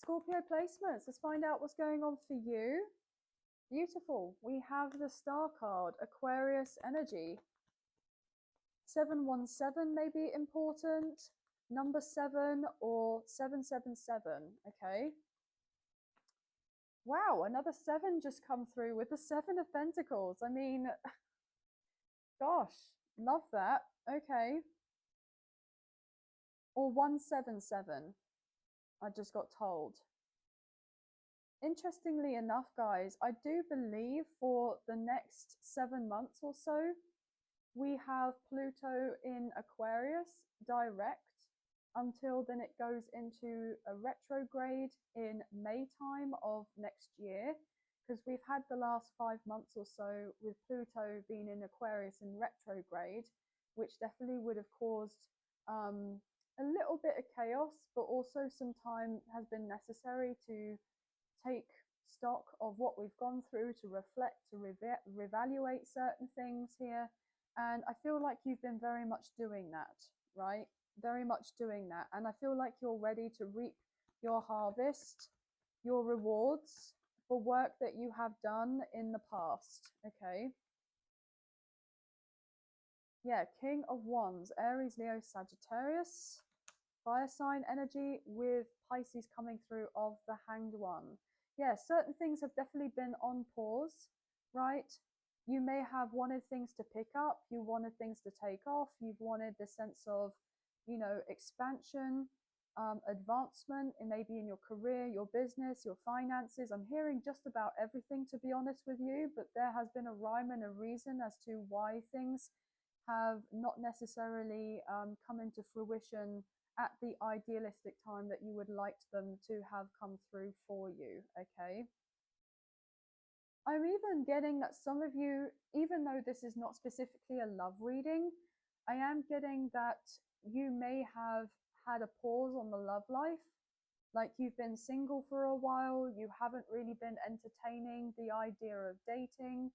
Scorpio placements. Let's find out what's going on for you. Beautiful. We have the Star card, Aquarius energy. 717 may be important. Number 7 or 777. Okay. Wow, another 7 just come through with the 7 of Pentacles. I mean, gosh, love that. Okay. Or 177. I just got told. Interestingly enough, guys, I do believe for the next 7 months or so, we have Pluto in Aquarius direct until then it goes into a retrograde in May time of next year, because we've had the last 5 months or so with Pluto being in Aquarius in retrograde, which definitely would have caused a little bit of chaos, but also some time has been necessary to take stock of what we've gone through, to reflect, to reevaluate certain things here. And I feel like you've been very much doing that, right? Very much doing that. And I feel like you're ready to reap your harvest, your rewards for work that you have done in the past, okay? Yeah, King of Wands, Aries, Leo, Sagittarius, fire sign energy with Pisces coming through of the Hanged One. Yeah, certain things have definitely been on pause, right? You may have wanted things to pick up, you wanted things to take off, you've wanted the sense of, you know, expansion, advancement, and maybe in your career, your business, your finances. I'm hearing just about everything, to be honest with you, but there has been a rhyme and a reason as to why things have not necessarily come into fruition at the idealistic time that you would like them to have come through for you, okay? I'm even getting that some of you, even though this is not specifically a love reading, I am getting that you may have had a pause on the love life. Like you've been single for a while, you haven't really been entertaining the idea of dating.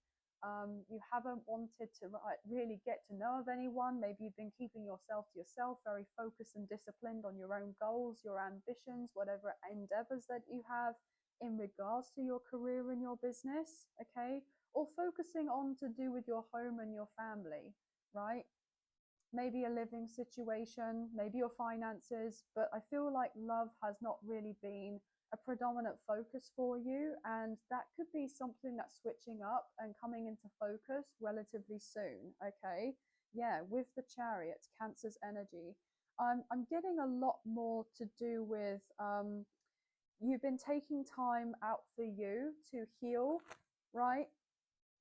You haven't wanted to really get to know of anyone. Maybe you've been keeping yourself to yourself, very focused and disciplined on your own goals, your ambitions, whatever endeavors that you have in regards to your career and your business, okay? Or focusing on to do with your home and your family, right? Maybe a living situation, maybe your finances, but I feel like love has not really been a predominant focus for you, and that could be something that's switching up and coming into focus relatively soon, okay? Yeah, with the Chariots, Cancer's energy, I'm getting a lot more to do with you've been taking time out for you to heal, right?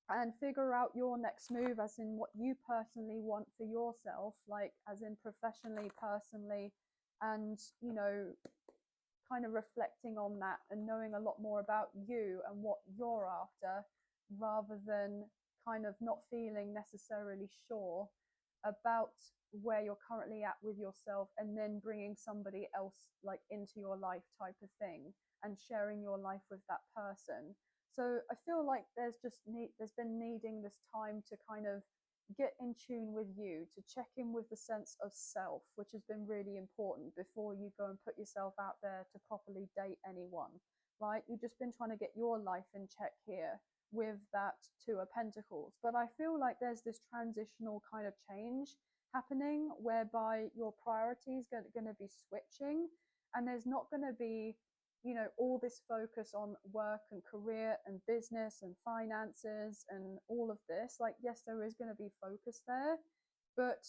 And figure out your next move, as in what you personally want for yourself, like as in professionally, personally, and, you know, kind of reflecting on that and knowing a lot more about you and what you're after, rather than kind of not feeling necessarily sure about where you're currently at with yourself, and then bringing somebody else like into your life type of thing and sharing your life with that person. So I feel like there's been needing this time to kind of get in tune with you, to check in with the sense of self, which has been really important before you go and put yourself out there to properly date anyone, right? You've just been trying to get your life in check here with that Two of Pentacles. But I feel like there's this transitional kind of change happening whereby your priorities are going to be switching, and there's not going to be, you know, all this focus on work and career and business and finances and all of this. Like, yes, there is going to be focus there, but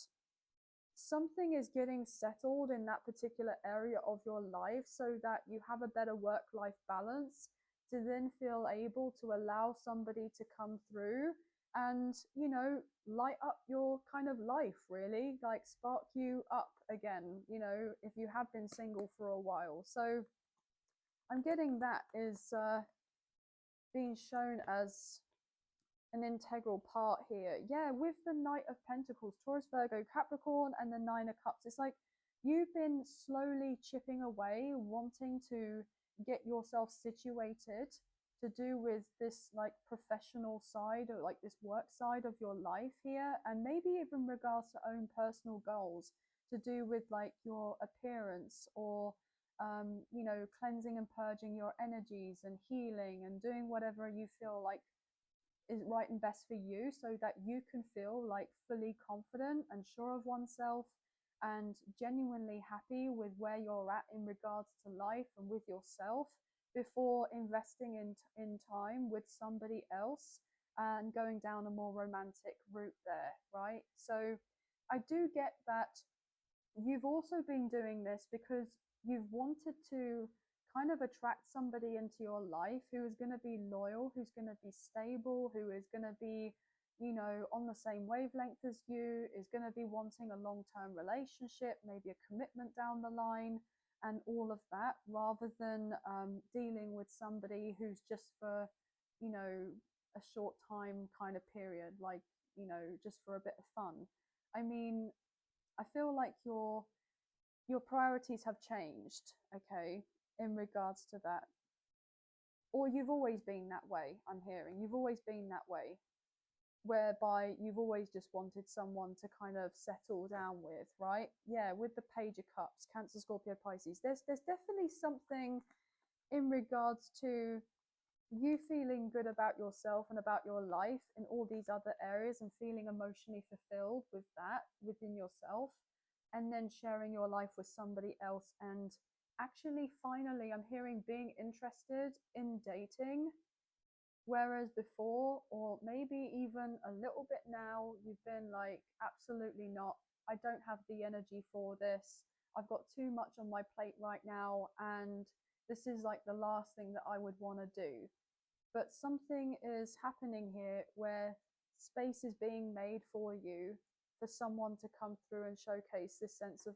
something is getting settled in that particular area of your life so that you have a better work-life balance, to then feel able to allow somebody to come through and, you know, light up your kind of life, really, like spark you up again, you know, if you have been single for a while. So I'm getting that is being shown as an integral part here. Yeah, with the Knight of Pentacles, Taurus, Virgo, Capricorn, and the Nine of Cups, it's like you've been slowly chipping away, wanting to get yourself situated to do with this like professional side, or like this work side of your life here, and maybe even regards to own personal goals to do with like your appearance, or you know, cleansing and purging your energies and healing and doing whatever you feel like is right and best for you, so that you can feel like fully confident and sure of oneself and genuinely happy with where you're at in regards to life and with yourself, before investing in time with somebody else and going down a more romantic route there, right? So I do get that you've also been doing this because you've wanted to kind of attract somebody into your life who is going to be loyal, who's going to be stable, who is going to be, you know, on the same wavelength as you, is going to be wanting a long-term relationship, maybe a commitment down the line, and all of that, rather than dealing with somebody who's just for, you know, a short time kind of period, like, you know, just for a bit of fun. I mean, I feel like your priorities have changed, okay, in regards to that. Or you've always been that way, I'm hearing. You've always been that way, whereby you've always just wanted someone to kind of settle down with, right? Yeah, with the Page of Cups, Cancer, Scorpio, Pisces, there's definitely something in regards to you feeling good about yourself and about your life in all these other areas, and feeling emotionally fulfilled with that within yourself, and then sharing your life with somebody else. And actually, finally, I'm hearing being interested in dating, whereas before, or maybe even a little bit now, you've been like, absolutely not, I don't have the energy for this, I've got too much on my plate right now, and this is like the last thing that I would want to do. But something is happening here where space is being made for you, for someone to come through and showcase this sense of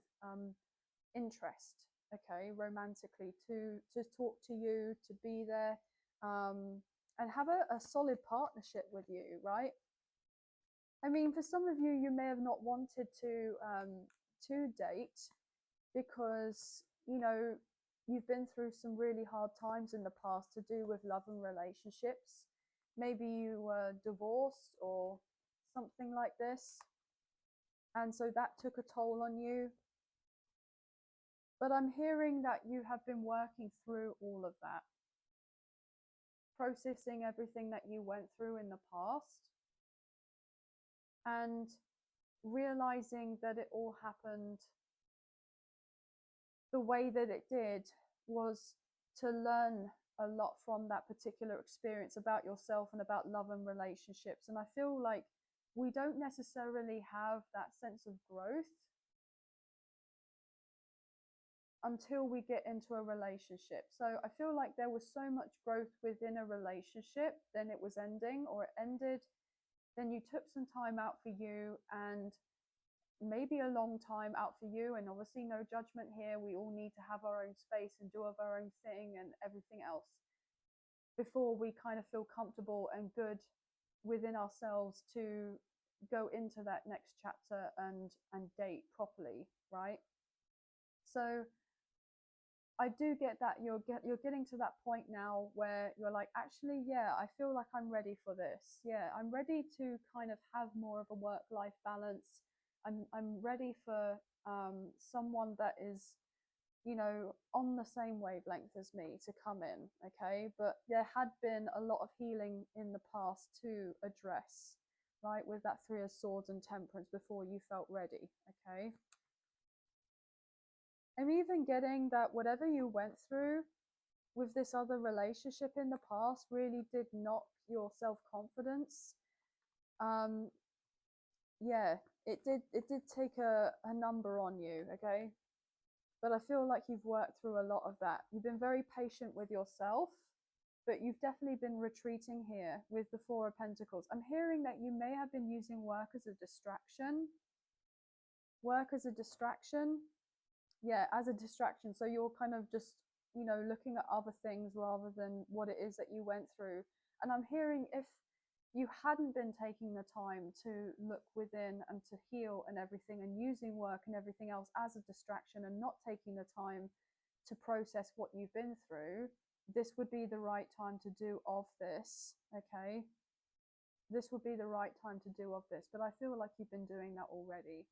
interest, okay, romantically, to talk to you, to be there, and have a solid partnership with you, right? I mean, for some of you, you may have not wanted to date because, you know, you've been through some really hard times in the past to do with love and relationships. Maybe you were divorced or something like this, and so that took a toll on you. But I'm hearing that you have been working through all of that, processing everything that you went through in the past, and realizing that it all happened the way that it did was to learn a lot from that particular experience about yourself and about love and relationships. And I feel like we don't necessarily have that sense of growth until we get into a relationship. So I feel like there was so much growth within a relationship, then it was ending, or it ended, then you took some time out for you, and maybe a long time out for you, and obviously no judgment here, we all need to have our own space and do our own thing and everything else before we kind of feel comfortable and good within ourselves to go into that next chapter and date properly, right? So I do get that you're getting to that point now where you're like, actually, yeah, I feel like I'm ready for this. Yeah, I'm ready to kind of have more of a work-life balance. I'm ready for someone that is, you know, on the same wavelength as me to come in, okay? But there had been a lot of healing in the past to address, right, with that Three of Swords and Temperance before you felt ready, okay? I'm even getting that whatever you went through with this other relationship in the past really did knock your self-confidence. Yeah, it did take a number on you, okay? But I feel like you've worked through a lot of that. You've been very patient with yourself, but you've definitely been retreating here with the Four of Pentacles. I'm hearing that you may have been using work as a distraction. Work as a distraction. Yeah, as a distraction. So you're kind of just, you know, looking at other things rather than what it is that you went through. And I'm hearing if you hadn't been taking the time to look within and to heal and everything, and using work and everything else as a distraction, and not taking the time to process what you've been through, this would be the right time to do of this, okay? This would be the right time to do of this, but I feel like you've been doing that already.